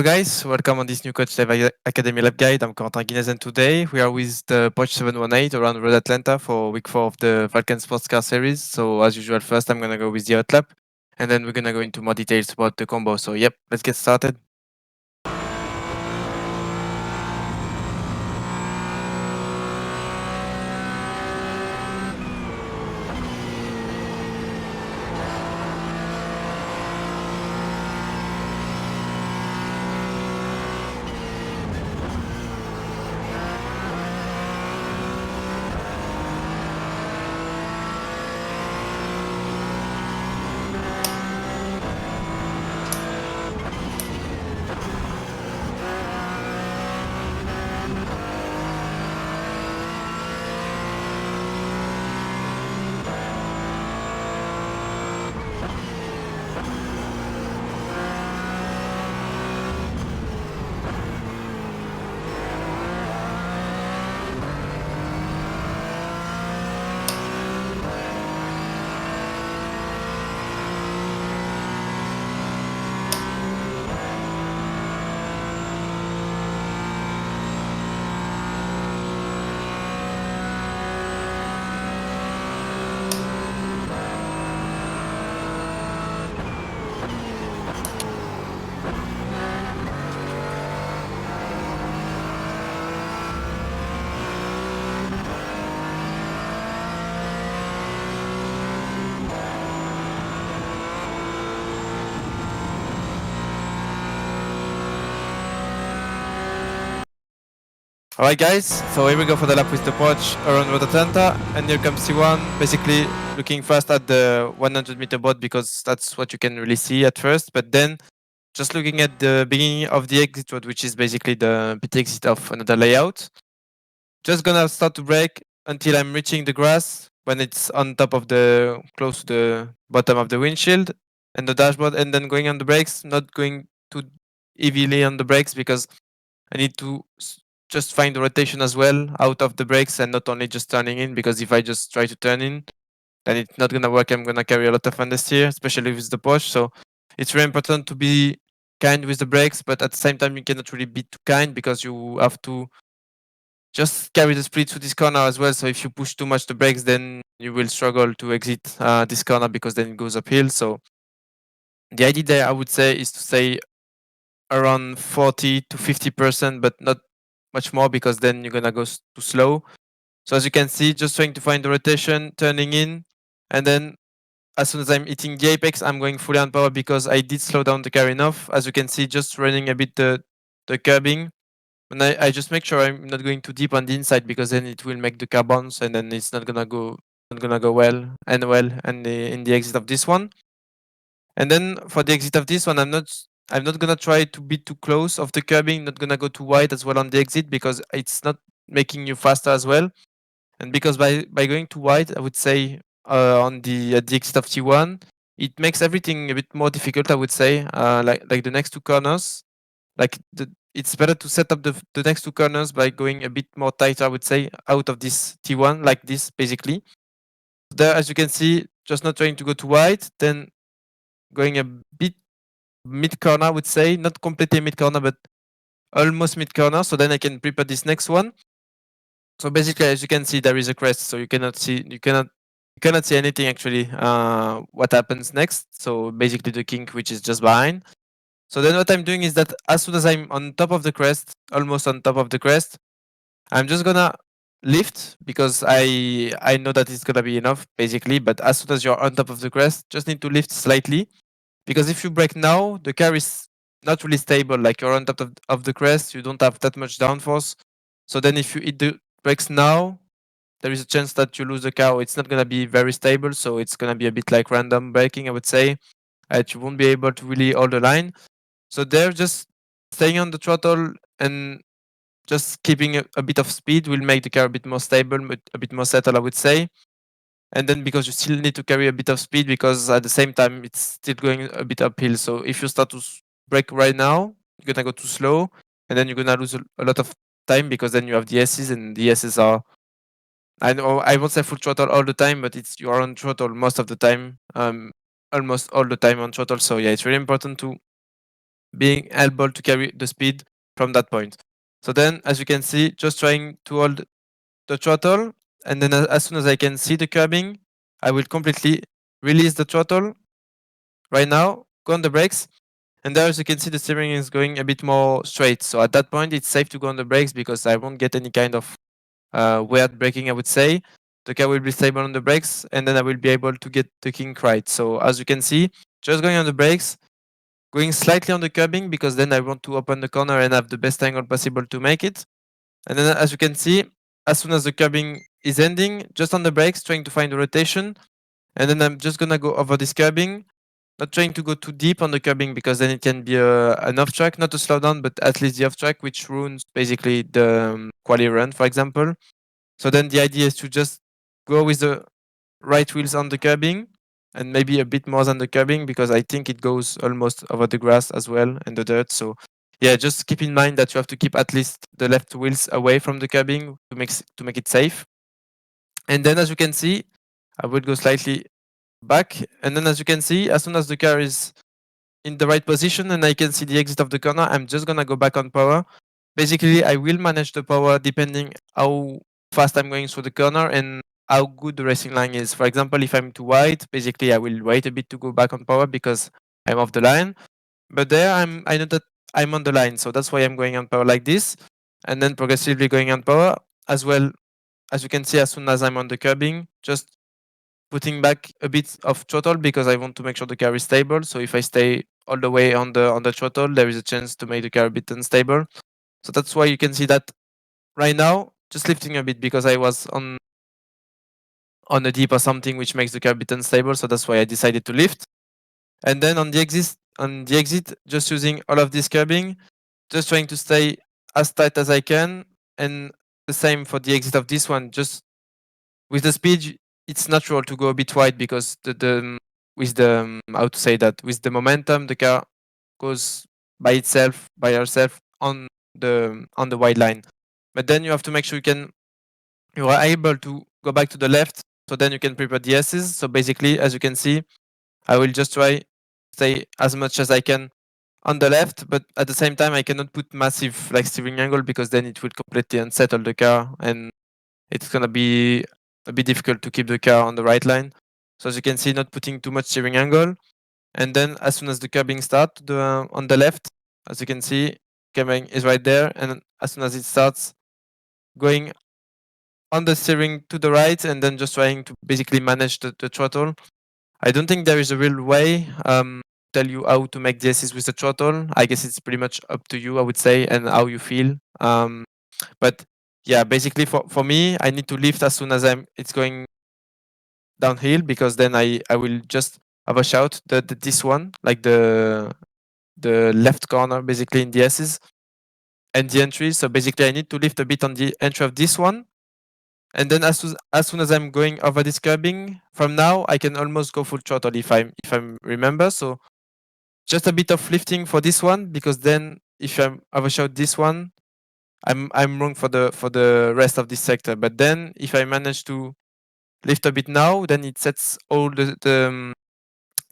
guys, welcome on this new Coach Live Academy Lab Guide. I'm Corentin Guinez, and today we are with the Porsche 718 around Road Atlanta for week 4 of the Falcon Sports Car Series. So as usual, first I'm gonna go with the hot lap, and then we're gonna go into more details about the combo. So yep, let's get started. Alright guys, so here we go for the lap with the Porsche around Road Atlanta, and here comes C1, basically looking first at the 100 meter board because that's what you can really see at first, but then just looking at the beginning of the exit road, which is basically the pit exit of another layout. Just gonna start to brake until I'm reaching the grass when it's on top of the close to the bottom of the windshield and the dashboard, and then going on the brakes, not going too heavily on the brakes because I need to just find the rotation as well out of the brakes and not only just turning in, because if I just try to turn in, then it's not gonna work. I'm gonna carry a lot of understeer, especially with the Porsche. So it's very important to be kind with the brakes, but at the same time you cannot really be too kind because you have to just carry the speed to this corner as well. So if you push too much the brakes, then you will struggle to exit this corner because then it goes uphill. So the idea there, I would say, is to stay around 40 to 50%, but not much more because then you're gonna go too slow. So as you can see, just trying to find the rotation, turning in, and then as soon as I'm hitting the apex, I'm going fully on power because I did slow down the car enough. As you can see, just running a bit the curbing. And I just make sure I'm not going too deep on the inside because then it will make the car bounce and then it's not gonna go well in the exit of this one. And then for the exit of this one, I'm not gonna try to be too close of the curbing, not gonna go too wide as well on the exit because it's not making you faster as well. And because by going too wide, I would say on the at the exit of T1, it makes everything a bit more difficult. I would say, like the next two corners, it's better to set up the next two corners by going a bit more tighter. I would say out of this T1 like this basically. There, as you can see, just not trying to go too wide, then going a bit mid corner. I would say not completely mid corner, but almost mid corner. So then I can prepare this next one. So basically, as you can see, there is a crest, so you cannot see anything actually. What happens next? So basically, the kink which is just behind. So then what I'm doing is that as soon as I'm on top of the crest, almost on top of the crest, I'm just gonna lift because I know that it's gonna be enough basically. But as soon as you're on top of the crest, just need to lift slightly because if you brake now, the car is not really stable. Like you're on top of the crest, you don't have that much downforce. So then if you hit the brakes now, there is a chance that you lose the car. It's not gonna be very stable, so it's gonna be a bit like random braking, I would say. You won't be able to really hold the line. So they're just staying on the throttle and just keeping a bit of speed will make the car a bit more stable, but a bit more settled, I would say. And then because you still need to carry a bit of speed because at the same time it's still going a bit uphill. So if you start to brake right now, you're gonna go too slow, and then you're gonna lose a lot of time because then you have the S's, and the S's are, I know I won't say full throttle all the time, but it's you are on throttle most of the time, almost all the time on throttle. So yeah, it's really important to being able to carry the speed from that point. So then, as you can see, just trying to hold the throttle, and then as soon as I can see the curbing, I will completely release the throttle right now, go on the brakes, and there as you can see the steering is going a bit more straight. So at that point, it's safe to go on the brakes because I won't get any kind of weird braking, I would say. The car will be stable on the brakes, and then I will be able to get the kink right. So as you can see, just going on the brakes, going slightly on the curbing because then I want to open the corner and have the best angle possible to make it. And then as you can see, as soon as the curbing is ending, just on the brakes, trying to find the rotation. And then I'm just gonna go over this curbing, not trying to go too deep on the curbing because then it can be an off track, not a slowdown, but at least the off track, which ruins basically the quali run, for example. So then the idea is to just go with the right wheels on the curbing and maybe a bit more than the curbing because I think it goes almost over the grass as well and the dirt. So yeah, just keep in mind that you have to keep at least the left wheels away from the curbing to make it safe. And then as you can see, I would go slightly back. And then as you can see, as soon as the car is in the right position and I can see the exit of the corner, I'm just gonna go back on power. Basically, I will manage the power depending how fast I'm going through the corner and how good the racing line is. For example, if I'm too wide, basically I will wait a bit to go back on power because I'm off the line. But there I know that I'm on the line, so that's why I'm going on power like this, and then progressively going on power as well. As you can see, as soon as I'm on the curbing, just putting back a bit of throttle because I want to make sure the car is stable. So if I stay all the way on the throttle, there is a chance to make the car a bit unstable. So that's why you can see that right now, just lifting a bit because I was on a deep or something which makes the car a bit unstable. So that's why I decided to lift. And then on the exit, just using all of this curbing, just trying to stay as tight as I can. And the same for the exit of this one. Just with the speed, it's natural to go a bit wide because the with the how to say that, with the momentum, the car goes by itself, by herself on the wide line. But then you have to make sure you are able to go back to the left, so then you can prepare the S's. So basically, as you can see, I will just try stay as much as I can on the left, but at the same time I cannot put massive like steering angle because then it will completely unsettle the car and it's gonna be a bit difficult to keep the car on the right line. So as you can see, not putting too much steering angle. And then as soon as the curbing starts on the left, as you can see, curbing is right there, and as soon as it starts going on the steering to the right and then just trying to basically manage the throttle. I don't think there is a real way tell you how to make the DSs with the throttle. I guess it's pretty much up to you, I would say, and how you feel. But yeah, basically for me, I need to lift as soon as it's going downhill because then I will just have a shout this one, like the left corner basically in the S's and the entry. So basically I need to lift a bit on the entry of this one. And then as soon as I'm going over this curbing, from now I can almost go full throttle if I remember. So just a bit of lifting for this one because then if I overshot this one, I'm wrong for the rest of this sector. But then if I manage to lift a bit now, then it sets all the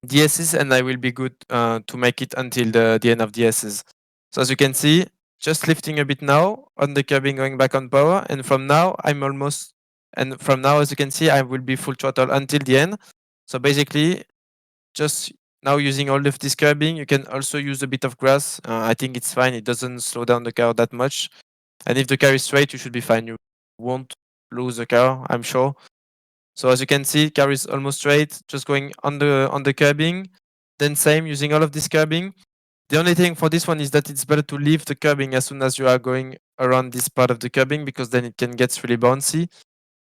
DSs and I will be good to make it until the end of DSs. So as you can see, just lifting a bit now on the curbing, going back on power, and from now and from now as you can see, I will be full throttle until the end. So basically, just now using all of this curbing, you can also use a bit of grass. I think it's fine. It doesn't slow down the car that much. And if the car is straight, you should be fine. You won't lose the car, I'm sure. So as you can see, car is almost straight, just going on the curbing. Then same, using all of this curbing. The only thing for this one is that it's better to leave the curbing as soon as you are going around this part of the curbing because then it can get really bouncy.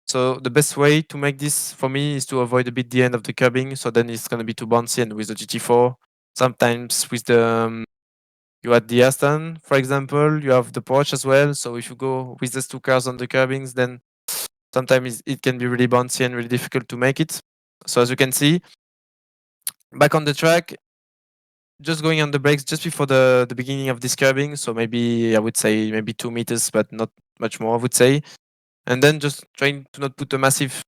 So the best way to make this for me is to avoid a bit the end of the curbing. So then it's gonna be too bouncy, and with the GT4, sometimes with the you had the Aston, for example, you have the Porsche as well. So if you go with those two cars on the curbings, then sometimes it can be really bouncy and really difficult to make it. So as you can see, back on the track, just going on the brakes just before the beginning of this curbing. So maybe I would say maybe 2 meters, but not much more, I would say. And then just trying to not put a massive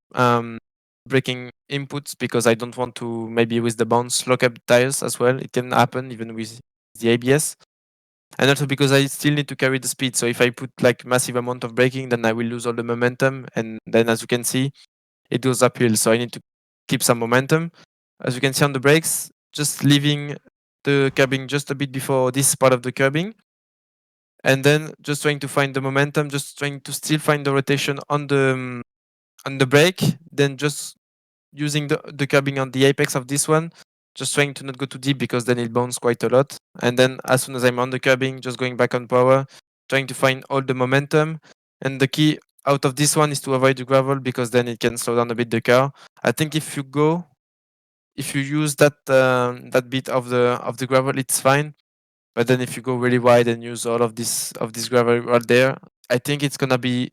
braking inputs because I don't want to maybe with the bounce lock up tires as well. It can happen even with the ABS, and also because I still need to carry the speed. So if I put like massive amount of braking, then I will lose all the momentum, and then as you can see, it goes uphill. So I need to keep some momentum. As you can see on the brakes, just leaving the curbing just a bit before this part of the curbing, and then just trying to find the momentum, just trying to still find the rotation on the brake, then just using the curbing on the apex of this one, just trying to not go too deep because then it bounces quite a lot. And then as soon as I'm on the curbing, just going back on power, trying to find all the momentum. And the key out of this one is to avoid the gravel because then it can slow down a bit the car. I think if you use that bit of the gravel, it's fine. But then if you go really wide and use all of this gravel right there, I think it's gonna be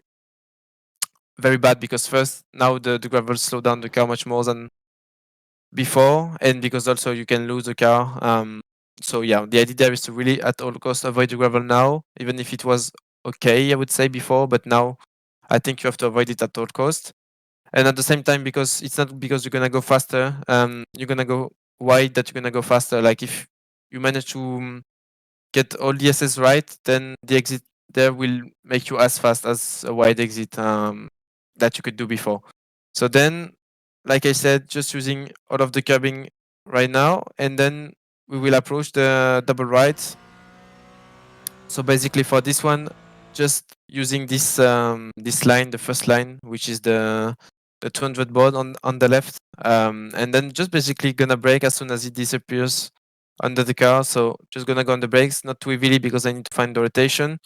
very bad because first now the gravel slow down the car much more than before, and because also you can lose the car. So yeah, the idea there is to really at all costs avoid the gravel now, even if it was okay, I would say before, but now I think you have to avoid it at all cost. And at the same time, because it's not because you're gonna go faster, you're gonna go wide that you're gonna go faster. Like if you manage to get all the SS right, then the exit there will make you as fast as a wide exit that you could do before. So then, like I said, just using all of the curbing right now, and then we will approach the double right. So basically for this one, just using this line, the first line, which is the 200 board on the left, and then just basically gonna brake as soon as it disappears under the car. So just gonna go on the brakes, not too heavily because I need to find the rotation.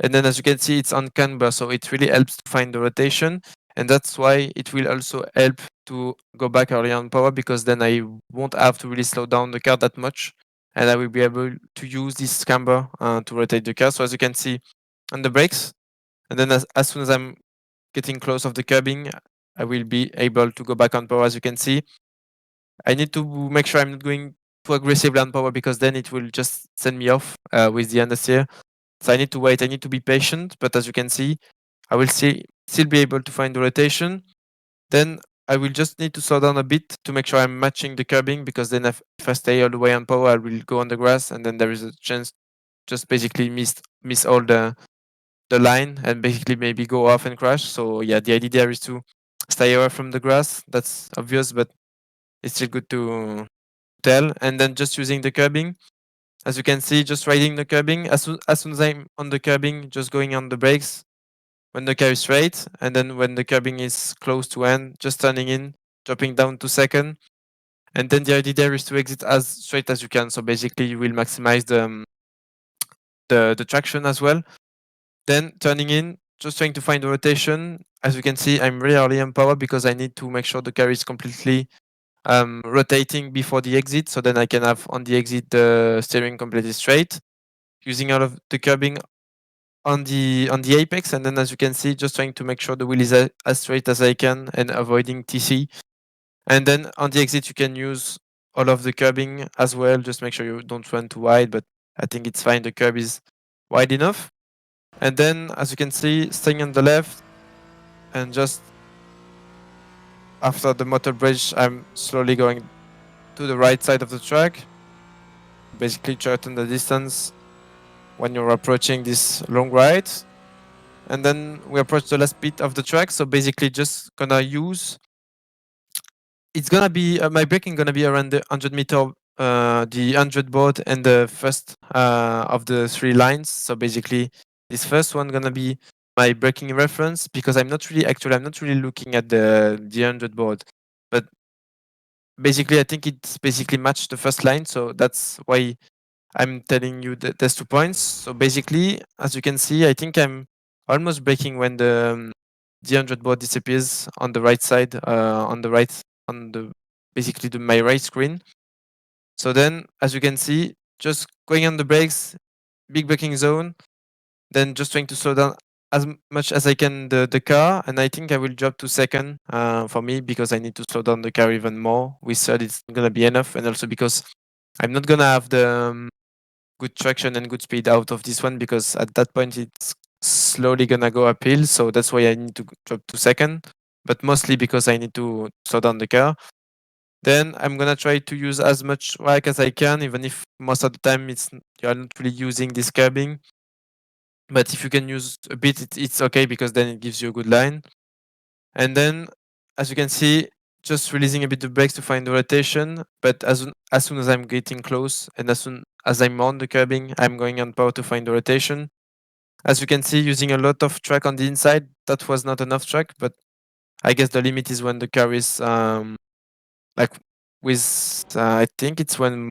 And then as you can see, it's on camber, so it really helps to find the rotation. And that's why it will also help to go back early on power because then I won't have to really slow down the car that much. And I will be able to use this camber to rotate the car. So as you can see on the brakes, and then as soon as I'm getting close of the curbing, I will be able to go back on power. As you can see, I need to make sure I'm not going too aggressively on power because then it will just send me off with the understeer. So I need to wait. I need to be patient. But as you can see, I will still be able to find the rotation. Then I will just need to slow down a bit to make sure I'm matching the curbing because then if I stay all the way on power, I will go on the grass and then there is a chance just basically miss all the line and basically maybe go off and crash. So yeah, the idea there is to stay away from the grass. That's obvious, but it's still good to tell. And then just using the curbing. As you can see, just riding the curbing. As soon as I'm on the curbing, just going on the brakes when the car is straight. And then when the curbing is close to end, just turning in, dropping down to second. And then the idea there is to exit as straight as you can. So basically you will maximize the traction as well. Then turning in, just trying to find the rotation. As you can see, I'm really early on power because I need to make sure the car is completely rotating before the exit. So then I can have on the exit the steering completely straight, using all of the curbing on the apex. And then as you can see, just trying to make sure the wheel is as straight as I can and avoiding TC. And then on the exit, you can use all of the curbing as well. Just make sure you don't run too wide, but I think it's fine. The curb is wide enough. And then as you can see, staying on the left and just after the motor bridge, I'm slowly going to the right side of the track. Basically shorten the distance when you're approaching this long ride. And then we approach the last bit of the track. So basically just gonna use, it's gonna be, my braking gonna be around the 100 meter, the 100 board and the first of the three lines. So basically this first one gonna be my braking reference because I'm not really looking at the 100 board, but basically I think it's basically matched the first line. So that's why I'm telling you that there's 2 points. So basically, as you can see, I think I'm almost braking when the 100 board disappears on the right side, on the right, on the basically my right screen. So then, as you can see, just going on the brakes, big braking zone, then just trying to slow down as much as I can the car, and I think I will drop to second for me because I need to slow down the car even more. With third, it's not gonna be enough, and also because I'm not gonna have the good traction and good speed out of this one because at that point it's slowly gonna go uphill. So that's why I need to drop to second, but mostly because I need to slow down the car. Then I'm gonna try to use as much rack as I can, even if most of the time you are not really using this curbing. But if you can use a bit, it's okay because then it gives you a good line. And then, as you can see, just releasing a bit the brakes to find the rotation. But as soon as I'm getting close and as soon as I'm on the curbing, I'm going on power to find the rotation. As you can see, using a lot of track on the inside, that was not enough track. But I guess the limit is when the car is like I think it's when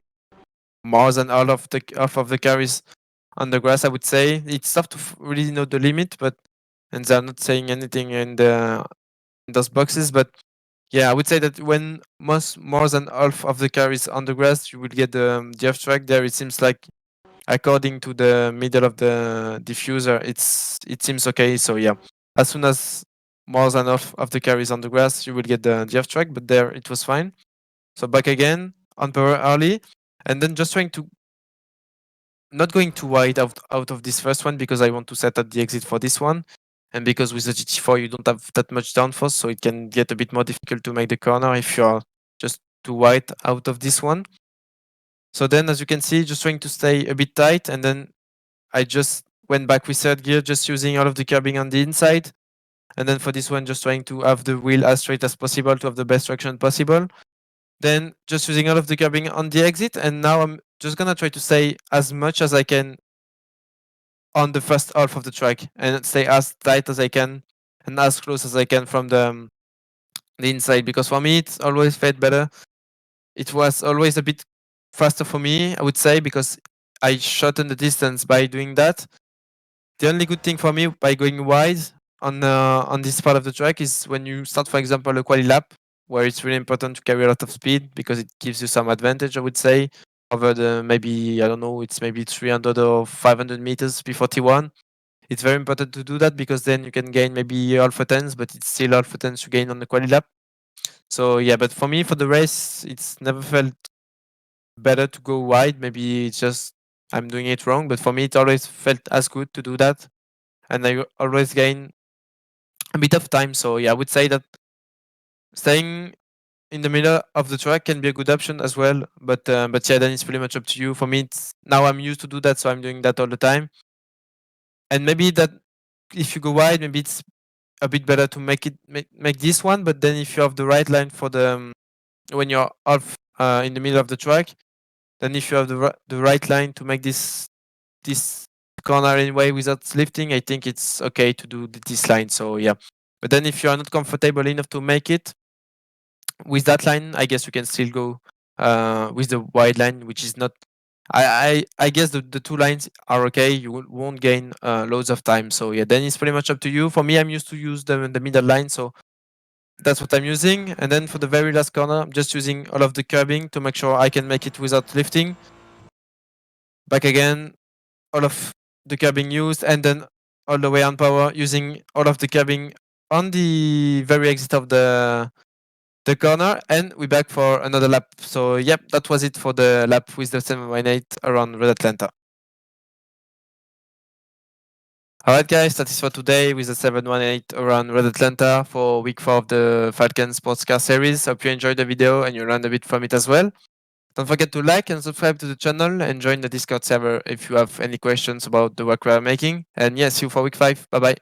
more than all of the half of the car is on the grass. I would say it's tough to really know the limit, but and they're not saying anything in those boxes. But yeah, I would say that when more than half of the car is on the grass, you will get the off track there. It seems like according to the middle of the diffuser, it seems okay. So yeah, as soon as more than half of the car is on the grass, you will get the off track. But there, it was fine. So back again on power early, and then just trying to not going too wide out of this first one because I want to set up the exit for this one. And because with the GT4 you don't have that much downforce, so it can get a bit more difficult to make the corner if you're just too wide out of this one. So then, as you can see, just trying to stay a bit tight, and then I just went back with third gear, just using all of the curbing on the inside. And then for this one, just trying to have the wheel as straight as possible to have the best traction possible. Then just using all of the curbing on the exit, and now I'm just gonna try to stay as much as I can on the first half of the track and stay as tight as I can and as close as I can from the inside, because for me it's always felt better. It was always a bit faster for me, I would say, because I shortened the distance by doing that. The only good thing for me by going wide on this part of the track is when you start, for example, a quali lap, where it's really important to carry a lot of speed because it gives you some advantage, I would say, over the maybe, I don't know, it's maybe 300 or 500 meters before T1. It's very important to do that because then you can gain maybe alpha tens, but it's still alpha tens to gain on the quali lap. So yeah, but for me, for the race, it's never felt better to go wide. Maybe it's just I'm doing it wrong, but for me, it always felt as good to do that, and I always gain a bit of time. So yeah, I would say that staying in the middle of the track can be a good option as well. But yeah, then it's pretty much up to you. For me, it's now I'm used to do that, so I'm doing that all the time. And maybe that if you go wide, maybe it's a bit better to make this one. But then if you have the right line for the when you're off in the middle of the track, then if you have the right line to make this corner anyway without lifting, I think it's okay to do this line. So yeah, but then if you are not comfortable enough to make it with that line, I guess you can still go with the wide line, which is not. I guess the two lines are okay. You won't gain loads of time. So yeah, then it's pretty much up to you. For me, I'm used to use the middle line, so that's what I'm using. And then for the very last corner, I'm just using all of the curbing to make sure I can make it without lifting. Back again, all of the curbing used, and then all the way on power, using all of the curbing on the very exit of the corner, and we're back for another lap. So yep, that was it for the lap with the 718 around Red Atlanta. Alright guys, that is for today with the 718 around Red Atlanta for week 4 of the Falcon Sports Car Series. Hope you enjoyed the video and you learned a bit from it as well. Don't forget to like and subscribe to the channel and join the Discord server if you have any questions about the work we are making. And yes, see you for week 5. Bye bye.